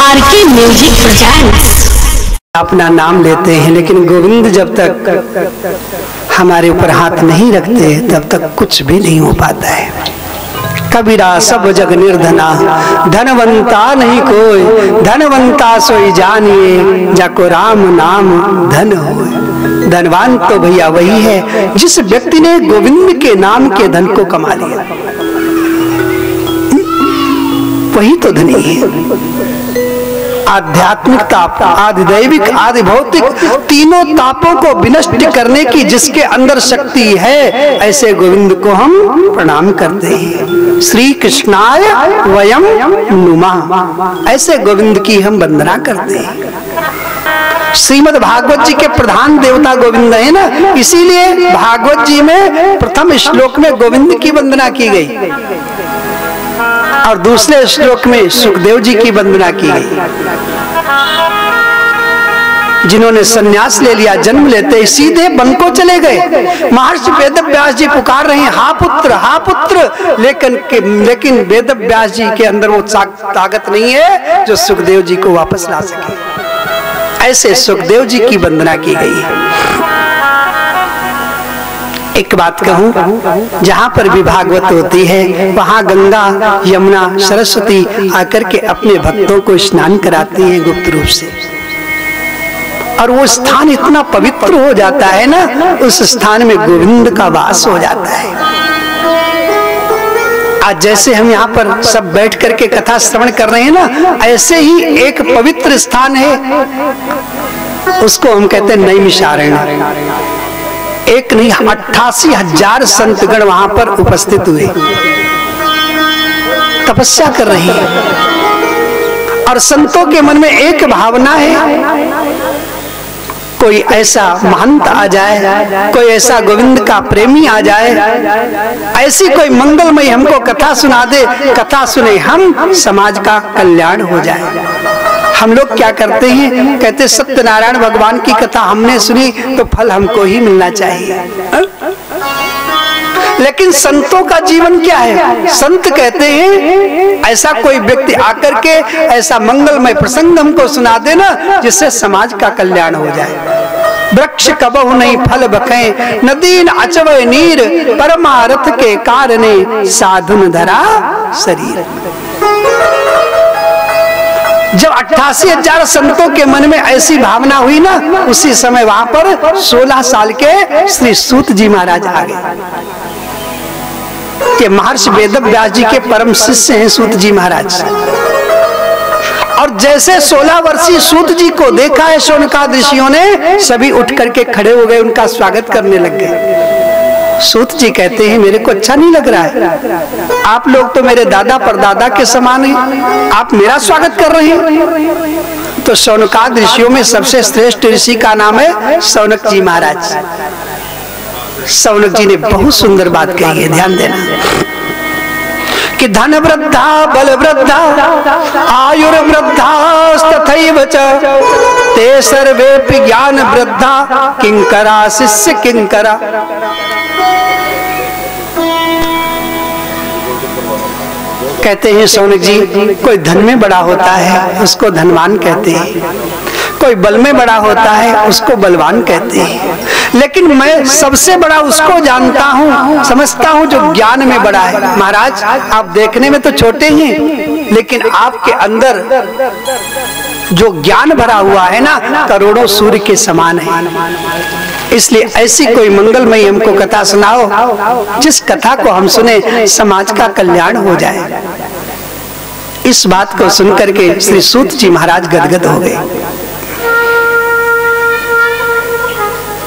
RK music presents. अपना नाम लेते हैं, लेकिन गोविंद जब तक हमारे ऊपर हाथ नहीं रखते तब तक कुछ भी नहीं हो पाता है। कबीरा सब जग निर्धना, धनवंता नहीं कोई, धनवंता सोई जानिए, जाको राम नाम धन होए। धनवान तो भैया वही है जिस व्यक्ति ने गोविंद के नाम के धन को कमा लिया, वही तो धनी है। आध्यात्मिक ताप, आदि दैविक, आदि भौतिक, तीनों तापों को विनष्ट करने की जिसके अंदर शक्ति है, ऐसे गोविंद को हम प्रणाम करते हैं। श्री कृष्णाय वयम नुमः, ऐसे गोविंद की हम वंदना करते हैं। श्रीमद् भागवत जी के प्रधान देवता गोविंद है ना, इसीलिए भागवत जी में प्रथम श्लोक में गोविंद की वंदना की गई और दूसरे श्लोक में सुखदेव जी की वंदना की गई, जिन्होंने संन्यास ले लिया। जन्म लेते ही सीधे वन को चले गए। महर्षि वेदव्यास जी पुकार रहे हैं, हा पुत्र, हा पुत्र, लेकिन वेदव्यास जी के अंदर वो ताकत नहीं है जो सुखदेव जी को वापस ला सके। ऐसे सुखदेव जी की वंदना की गई है। एक बात कहूं, जहां पर भी भागवत होती है वहां गंगा, यमुना, सरस्वती आकर के अपने भक्तों को स्नान कराती हैं गुप्त रूप से, और वो स्थान इतना पवित्र हो जाता है ना, उस स्थान में गोविंद का वास हो जाता है। आज जैसे हम यहाँ पर सब बैठ करके कथा श्रवण कर रहे हैं ना, ऐसे ही एक पवित्र स्थान है, उसको हम कहते हैं नैमिषारण्य। एक नहीं 88,000 संतगण वहां पर उपस्थित हुए, तपस्या कर रहे हैं, और संतों के मन में एक भावना है, कोई ऐसा महंत आ जाए, कोई ऐसा गोविंद का प्रेमी आ जाए, ऐसी कोई मंगलमयी हमको कथा सुना दे, कथा सुने हम, समाज का कल्याण हो जाए। हम लोग क्या करते हैं, कहते सत्यनारायण भगवान की कथा हमने सुनी तो फल हमको ही मिलना चाहिए। लेकिन संतों का जीवन क्या है? संत कहते हैं ऐसा कोई व्यक्ति आकर के ऐसा मंगलमय प्रसंग हमको सुना देना जिससे समाज का कल्याण हो जाए। वृक्ष कबहु नहीं फल बखे, नदीन अचवय नीर, परमारथ के कारणे साधुन धरा शरीर। जब 88,000 संतों के मन में ऐसी भावना हुई ना, उसी समय वहां पर 16 साल के श्री सूत जी महाराज आ गए, कि महर्षि वेदव्यास जी के परम शिष्य हैं सूत जी महाराज। और जैसे 16 वर्षीय सूत जी को देखा है शौनकादि ऋषियों ने, सभी उठ करके खड़े हो गए, उनका स्वागत करने लग गए। सूत जी कहते हैं मेरे को अच्छा नहीं लग रहा है, आप लोग तो मेरे दादा परदादा के समान हैं, आप मेरा स्वागत कर रहे हैं। तो शौनकादि ऋषियों में सबसे श्रेष्ठ ऋषि का नाम है शौनक जी महाराज। शौनक जी ने बहुत सुंदर बात कही है, ध्यान देना, कि धन वृद्धा बल वृद्धा आयुर वृद्धा तथैव च, ते सर्वेपि ज्ञान वृद्धा किंकरा शिष्य किंकरा। कहते हैं शौनक जी, कोई धन में बड़ा होता है उसको धनवान कहते हैं, कोई बल में बड़ा होता है उसको बलवान कहते हैं, लेकिन मैं सबसे बड़ा उसको जानता हूँ, समझता हूँ जो ज्ञान में बड़ा है। महाराज आप देखने में तो छोटे हैं, लेकिन आपके अंदर जो ज्ञान भरा हुआ है ना, करोड़ों सूर्य के समान है। इसलिए ऐसी कोई मंगलमयी हमको कथा सुनाओ जिस कथा को हम सुने समाज का कल्याण हो जाए। इस बात को सुनकर के श्री सूत जी महाराज गदगद हो गए।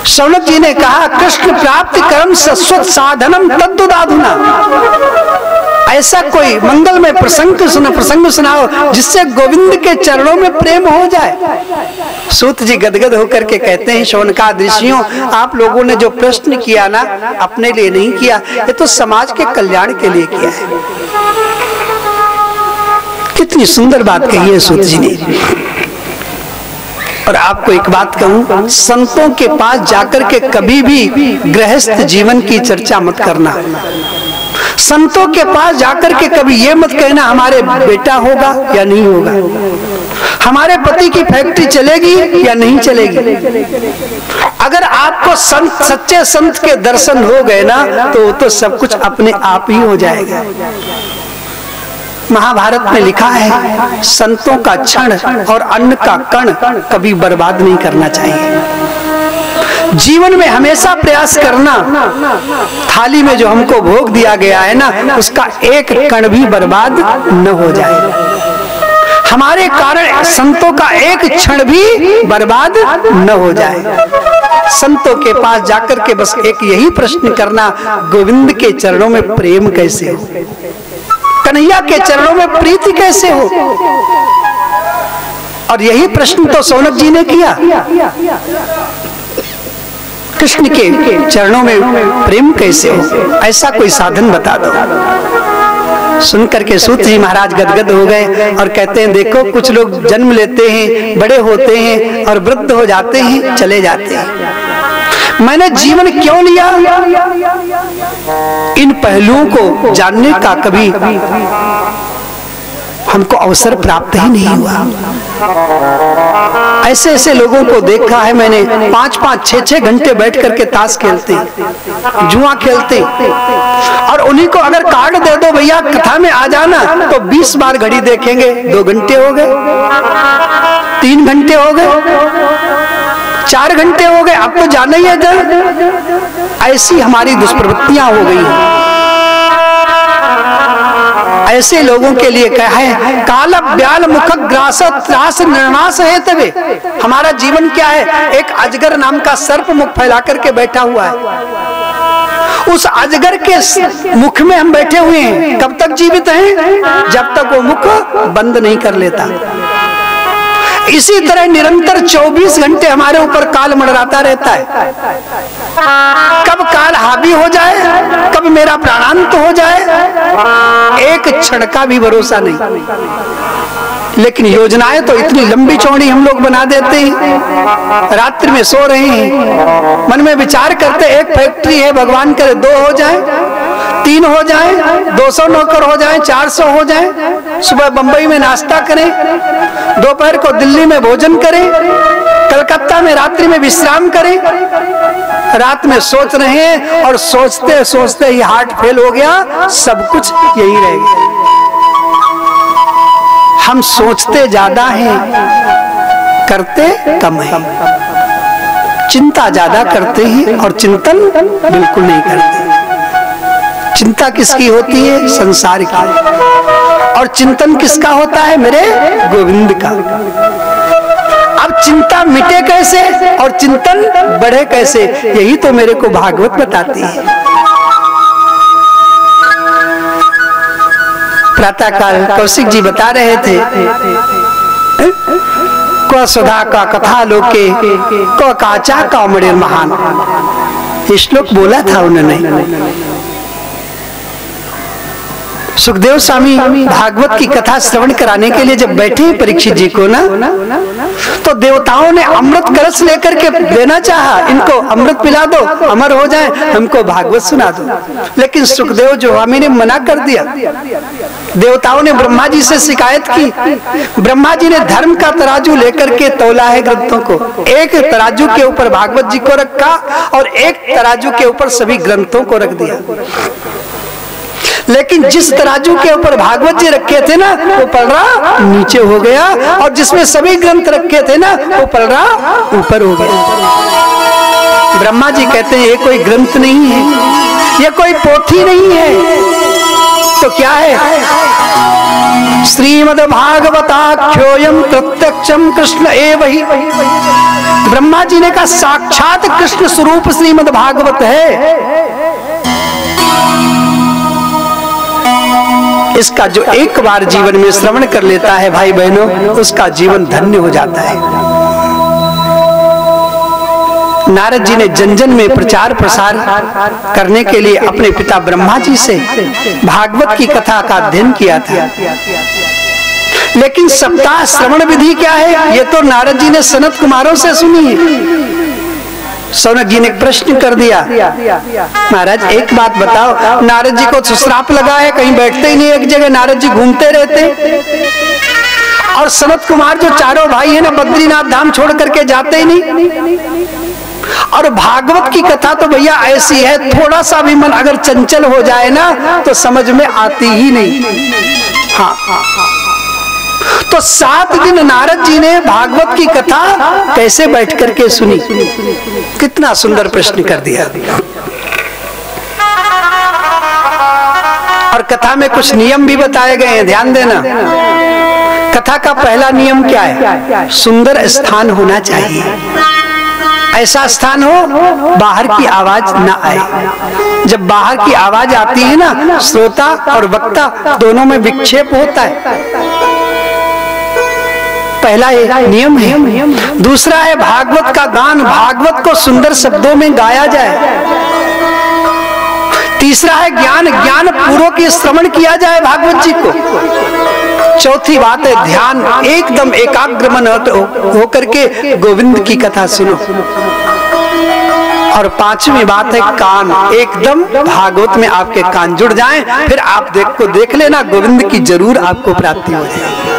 शौनक जी ने कहा, कृष्ण प्राप्ति कर्म शाश्वत साधनम तद्दुदाधुना। ऐसा कोई मंगलमय प्रसंग सुनाओ जिससे गोविंद के चरणों में प्रेम हो जाए। सूत जी गदगद होकर के कहते हैं, शौनकादि ऋषियों, आप लोगों ने जो प्रश्न किया ना, अपने लिए नहीं किया, ये तो समाज के कल्याण के लिए किया है। कितनी सुंदर बात कही है सूत जी ने। और आपको एक बात कहूं, संतों के पास जाकर के कभी भी गृहस्थ जीवन की चर्चा मत करना। संतों के पास जाकर के कभी ये मत कहना हमारे बेटा होगा या नहीं होगा। हमारे पति की फैक्ट्री चलेगी या नहीं चलेगी? अगर आपको संत, सच्चे संत के दर्शन हो गए ना, तो सब कुछ अपने आप ही हो जाएगा। महाभारत में लिखा है, संतों का क्षण और अन्न का कण कभी बर्बाद नहीं करना चाहिए। जीवन में हमेशा प्रयास करना, थाली में जो हमको भोग दिया गया है ना, उसका एक कण भी बर्बाद न हो जाए। हमारे कारण संतों का एक क्षण भी बर्बाद न हो जाए। संतों के पास जाकर के बस एक यही प्रश्न करना, गोविंद के चरणों में प्रेम कैसे हो, कन्हैया के चरणों में प्रीति कैसे हो। और यही प्रश्न तो सौनक जी ने किया। कृष्ण के चरणों में प्रेम कैसे हो, ऐसा कोई साधन बता दो। सुनकर के सूत जी महाराज गदगद हो गए और कहते हैं, देखो कुछ लोग जन्म लेते हैं, बड़े होते हैं और वृद्ध हो जाते हैं, चले जाते हैं। मैंने जीवन क्यों लिया? इन पहलुओं को जानने का कभी हमको अवसर प्राप्त ही नहीं हुआ। ऐसे ऐसे लोगों को देखा है मैंने, 5-5, 6-6 घंटे बैठ करके ताश खेलते, जुआ खेलते, और उन्हीं को अगर कार्ड दे दो, भैया कथा में आ जाना, तो 20 बार घड़ी देखेंगे। 2 घंटे हो गए, 3 घंटे हो गए, 4 घंटे हो गए, अब तो जाना ही है घर। ऐसी हमारी दुष्प्रवृत्तियां हो गई हैं। ऐसे लोगों के लिए क्या है, काल ब्याल मुख ग्रास त्रास निर्नाश है तबे। हमारा जीवन क्या है? एक अजगर नाम का सर्प मुख फैला करके बैठा हुआ है। उस अजगर के मुख में हम बैठे हुए हैं। कब तक जीवित हैं? जब तक वो मुख बंद नहीं कर लेता। इसी तरह निरंतर 24 घंटे हमारे ऊपर काल मंडराता रहता है। कब काल हावी हो जाए, कब मेरा प्राणांत हो जाए, एक क्षण का भी भरोसा नहीं। लेकिन योजनाएं तो इतनी लंबी चौड़ी हम लोग बना देते हैं। रात्रि में सो रहे हैं, मन में विचार करते, एक फैक्ट्री है, भगवान करे 2 हो जाए, 3 हो जाए, 200 नौकर हो जाए, 400 हो जाए। सुबह बंबई में नाश्ता करें, दोपहर को दिल्ली में भोजन करें, कलकत्ता में रात्रि में विश्राम करें। रात में सोच रहे हैं और सोचते सोचते ही हार्ट फेल हो गया, सब कुछ यही रह गया। हम सोचते ज्यादा हैं, करते कम है। चिंता ज्यादा करते हैं और चिंतन बिल्कुल नहीं करते। चिंता किसकी होती है? संसार की। और चिंतन किसका होता है? मेरे गोविंद का। अब चिंता मिटे कैसे और चिंतन बढ़े कैसे, यही तो मेरे को भागवत बताती है। प्रातःकाल कौशिक जी बता रहे थे, क सदा का कथा लोके क काचा कामड़े महान, ये श्लोक बोला था उन्होंने। सुखदेव स्वामी भागवत की कथा श्रवण कराने के लिए जब बैठे परीक्षित जी को ना, तो देवताओं ने अमृत कलश लेकर के देना चाहा, इनको अमृत पिला दो, अमर हो जाए, हमको भागवत सुना दो। लेकिन सुखदेव जो स्वामी ने मना कर दिया। देवताओं ने ब्रह्मा जी से शिकायत की। ब्रह्मा जी ने धर्म का तराजू लेकर के तौला है ग्रंथों को। एक तराजू के ऊपर भागवत जी को रखा और एक तराजू के ऊपर सभी ग्रंथों को रख दिया। लेकिन जिस तराजू के ऊपर भागवत जी रखे थे ना, वो पलड़ा नीचे हो गया, और जिसमें सभी ग्रंथ रखे थे ना, वो पलड़ा ऊपर हो गया। ब्रह्मा जी कहते हैं ये कोई ग्रंथ नहीं है, ये कोई पोथी नहीं है, तो क्या है? श्रीमद् भागवताख्योयम प्रत्यक्षम कृष्ण एव ही। ब्रह्मा जी ने कहा साक्षात कृष्ण स्वरूप श्रीमद् भागवत है। इसका जो एक बार जीवन में श्रवण कर लेता है भाई बहनों, उसका जीवन धन्य हो जाता है। नारद जी ने जन जन में प्रचार प्रसार करने के लिए अपने पिता ब्रह्मा जी से भागवत की कथा का अध्ययन किया था। लेकिन सप्ताह श्रवण विधि क्या है, ये तो नारद जी ने सनत कुमारों से सुनी है। सौनक जी ने प्रश्न कर दिया, महाराज एक बात बताओ, नारद जी को श्राप लगा है, कहीं बैठते ही नहीं एक जगह, नारद जी घूमते रहते। और सनत कुमार जो चारों भाई है ना, बद्रीनाथ धाम छोड़ करके जाते ही नहीं। और भागवत की कथा तो भैया ऐसी है, थोड़ा सा भी मन अगर चंचल हो जाए ना तो समझ में आती ही नहीं। हाँ, तो 7 दिन नारद जी ने भागवत की कथा कैसे बैठ करके सुनी? कितना सुंदर प्रश्न कर दिया। और कथा में कुछ नियम भी बताए गए हैं, ध्यान देना। कथा का पहला नियम क्या है? सुंदर स्थान होना चाहिए। ऐसा स्थान हो बाहर की आवाज ना आए। जब बाहर की आवाज आती है ना, श्रोता और वक्ता दोनों में विक्षेप होता है। पहला नियम है। दूसरा है भागवत का गान, भागवत को सुंदर शब्दों में गाया जाए। तीसरा है ज्ञान, ज्ञान पूर्वक श्रवण किया जाए भागवत जी को। चौथी बात है ध्यान, एकदम एकाग्र मन होकर के गोविंद की कथा सुनो। और 5वीं बात है कान, एकदम भागवत में आपके कान जुड़ जाएं, फिर आप देख लेना गोविंद की जरूर आपको प्राप्ति हो जाएगी।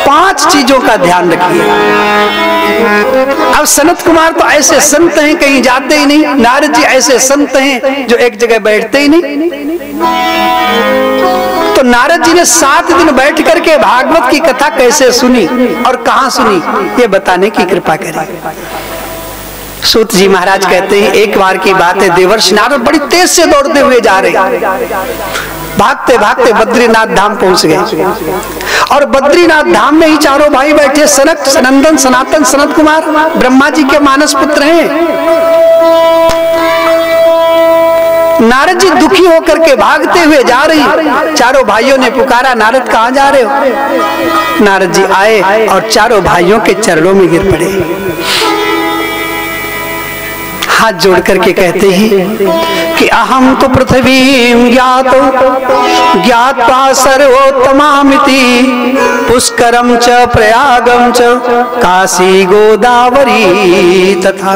5 चीजों का ध्यान रखिए। अब सनत कुमार तो ऐसे संत हैं कहीं जाते ही नहीं, नारद जी ऐसे संत हैं जो एक जगह बैठते ही नहीं। तो नारद जी ने 7 दिन बैठ करके भागवत की कथा कैसे सुनी और कहां सुनी, ये बताने की कृपा करें। सूत जी महाराज कहते हैं एक बार की बात है, देवर्षि नारद बड़ी तेज से दौड़ते हुए जा रहे, भागते भागते बद्रीनाथ धाम पहुंच गए। और बद्रीनाथ धाम में ही चारों भाई बैठे, सनक, सनंदन, सनातन, सनत कुमार ब्रह्मा जी के मानस पुत्र हैं। नारद जी दुखी होकर के भागते हुए जा रही। चारों भाइयों ने पुकारा, नारद कहाँ जा रहे हो? नारद जी आए और चारों भाइयों के चरणों में गिर पड़े, हाथ जोड़ करके कहते हैं कि अहम तो पृथ्वी ज्ञातो ज्ञात्वा सर्वोत्तमामिति पुष्करम च प्रयागम च काशी गोदावरी तथा।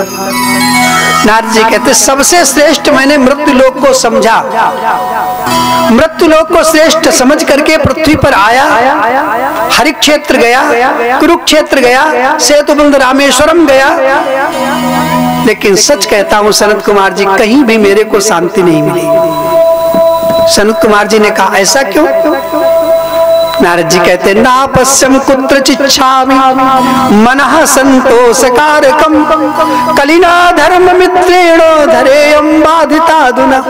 नारद जी कहते सबसे श्रेष्ठ मैंने मृत्यु लोक को समझा, मृत्यु लोक को श्रेष्ठ समझ करके पृथ्वी पर आया, हरि क्षेत्र गया, कुरुक्षेत्र गया, सेतुबंध रामेश्वरम गया। लेकिन सच कहता हूं सनत कुमार जी, कहीं भी मेरे को शांति नहीं मिली। सनत कुमार जी ने कहा ऐसा क्यों? नारद जी कहते ना पश्यम कुत्रचिच्छामि मनः संतोषकारकम कलिना धर्म मित्रेण धरेयम बाधिताधुना।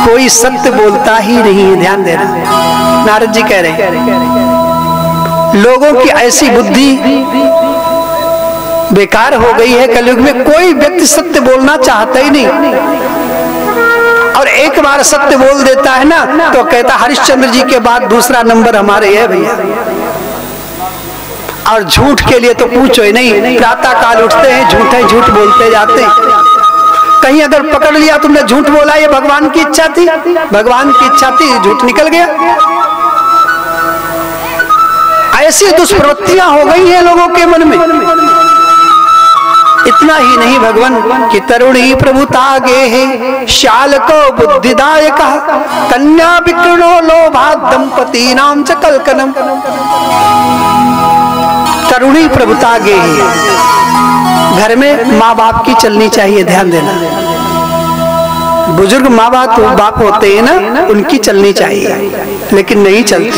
कोई सत्य बोलता ही नहीं है, ध्यान देना। नारद जी कह रहे हैं लोगों की ऐसी बुद्धि बेकार हो गई है, कलयुग में कोई व्यक्ति सत्य बोलना चाहता ही नहीं। और एक बार सत्य बोल देता है ना तो कहता हरिश्चंद्र जी के बाद दूसरा नंबर हमारे है भैया। और झूठ के लिए तो पूछो ही नहीं, प्रातः काल उठते हैं झूठ बोलते जाते हैं। कहीं अगर पकड़ लिया तुमने झूठ बोला, ये भगवान की इच्छा थी, भगवान की इच्छा थी, झूठ निकल गया। ऐसी दुष्प्रवृत्तियां हो गई हैं लोगों के मन में। इतना ही नहीं, भगवान की तरुणी प्रभुतागे है शाल को बुद्धिदायक कन्या विकृणो लोभात दंपति नाम च कलकनम। तरुणी प्रभुतागे है, घर में माँ बाप की चलनी चाहिए, ध्यान देना। बुजुर्ग माँ बाप होते हैं ना, उनकी चलनी चाहिए, लेकिन नहीं चलती।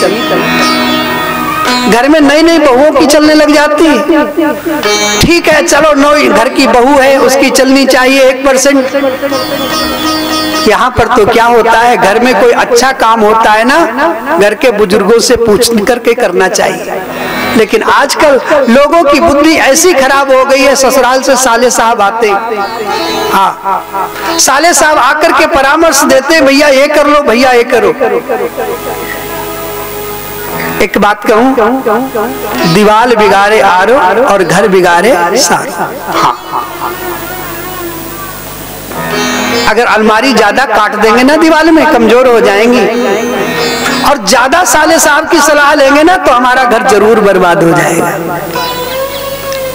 घर में नई नई बहुओं की चलने लग जाती है, ठीक है चलो नई घर की बहू है उसकी चलनी चाहिए 1%। यहाँ पर तो क्या होता है, घर में कोई अच्छा काम होता है ना, घर के बुजुर्गों से पूछ करके करना चाहिए। लेकिन आजकल लोगों की बुद्धि ऐसी खराब हो गई है, ससुराल से साले साहब आते, हाँ साले साहब आकर के परामर्श देते, भैया ये कर लो, भैया ये करो। एक बात कहूं, दीवाल बिगाड़े आरो और घर बिगाड़े सारो। हाँ, अगर अलमारी ज्यादा काट देंगे ना दीवाल में, कमजोर हो जाएंगी। और ज्यादा साले साहब की सलाह लेंगे ना तो हमारा घर जरूर बर्बाद हो जाएगा।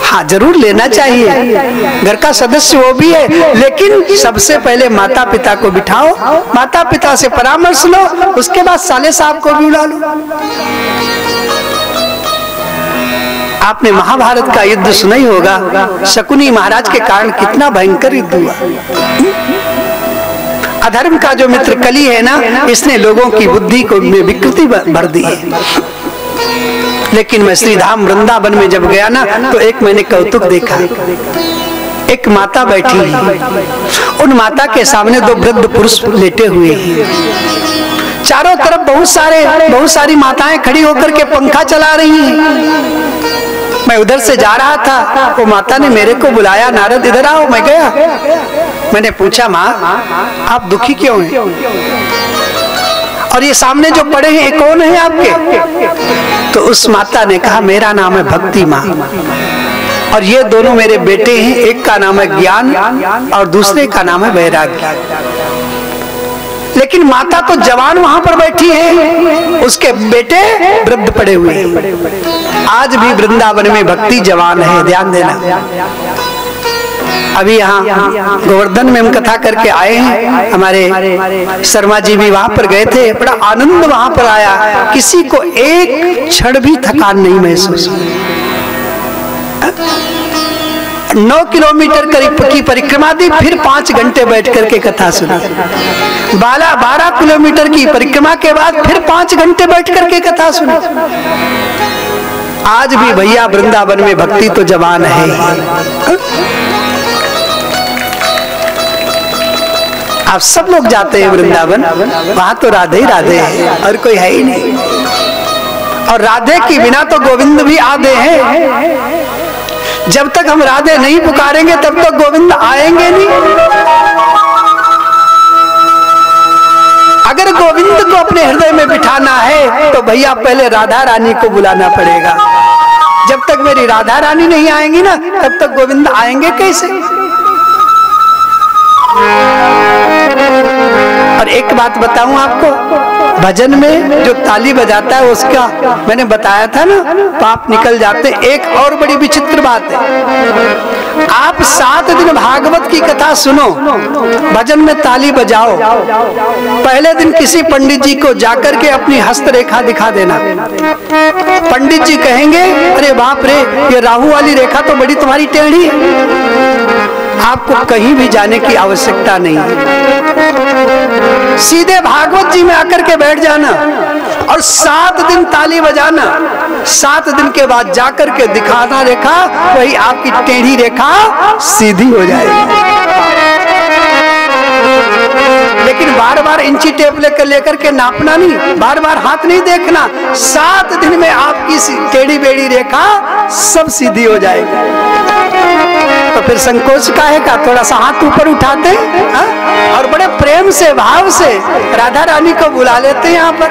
हाँ जरूर लेना चाहिए, घर का सदस्य वो भी है, लेकिन सबसे पहले माता पिता को बिठाओ, माता पिता से परामर्श लो, उसके बाद साले साहब को भी बुला लो। आपने महाभारत का युद्ध सुना ही होगा, शकुनी महाराज के कारण कितना भयंकर युद्ध हुआ। अधर्म का जो मित्र कली है ना, इसने लोगों की बुद्धि को विकृति भर दी है। लेकिन मैं श्री धाम वृंदावन में जब गया ना, तो एक मैंने कौतुक देखा। एक माता बैठी है, उन माता के सामने दो वृद्ध पुरुष लेटे हुए हैं। चारों तरफ बहुत सारी माताएं खड़ी होकर के पंखा चला रही हैं। मैं उधर से जा रहा था, वो माता ने मेरे को बुलाया, नारद इधर आओ। मैं गया, मैंने पूछा माँ आप दुखी क्यों हैं, और ये सामने जो पड़े हैं ये कौन है आपके? तो उस माता ने कहा मेरा नाम है भक्ति माँ, और ये दोनों मेरे बेटे हैं, एक का नाम है ज्ञान और दूसरे का नाम है वैराग्य। लेकिन माता तो जवान वहां पर बैठी है, उसके बेटे वृद्ध पड़े हुए हैं। आज भी वृंदावन में भक्ति जवान है, ध्यान देना। अभी यहाँ गोवर्धन में हम कथा करके आए हैं, हमारे शर्मा जी भी वहां पर गए थे, बड़ा आनंद वहां पर आया, किसी को एक क्षण भी थकान नहीं महसूस। 9 किलोमीटर करीब की परिक्रमा दी, फिर 5 घंटे बैठ करके कथा सुनी। 12 किलोमीटर की परिक्रमा के बाद फिर 5 घंटे बैठ करके कथा सुनी। आज भी भैया वृंदावन में भक्ति तो जवान है। आप सब लोग जाते हैं वृंदावन, वहां तो राधे ही राधे है और कोई है ही नहीं, और राधे की बिना तो गोविंद भी आधे हैं। जब तक हम राधे नहीं पुकारेंगे तब तक गोविंद आएंगे नहीं। अगर गोविंद को अपने हृदय में बिठाना है तो भैया पहले राधा रानी को बुलाना पड़ेगा। जब तक मेरी राधा रानी नहीं आएंगी ना, तब तक गोविंद आएंगे कैसे? और एक बात बताऊं आपको, भजन में जो ताली बजाता है उसका मैंने बताया था ना, पाप निकल जाते। एक और बड़ी विचित्र बात है, आप 7 दिन भागवत की कथा सुनो, भजन में ताली बजाओ, पहले दिन किसी पंडित जी को जाकर के अपनी हस्तरेखा दिखा देना। पंडित जी कहेंगे अरे बाप रे, ये राहु वाली रेखा तो बड़ी तुम्हारी टेढ़ी है। आपको कहीं भी जाने की आवश्यकता नहीं है, सीधे भागवत जी में आकर के बैठ जाना और 7 दिन ताली बजाना। 7 दिन के बाद जाकर के दिखाना रेखा, वही आपकी टेढ़ी रेखा सीधी हो जाएगी। लेकिन बार बार इंची टेप लेकर के नापना नहीं, बार बार हाथ नहीं देखना। 7 दिन में आपकी टेढ़ी बेड़ी रेखा सब सीधी हो जाएगी। तो फिर संकोच काहे का, थोड़ा सा हाथ ऊपर उठाते हैं और बड़े प्रेम से भाव से राधा रानी को बुला लेते हैं यहाँ पर।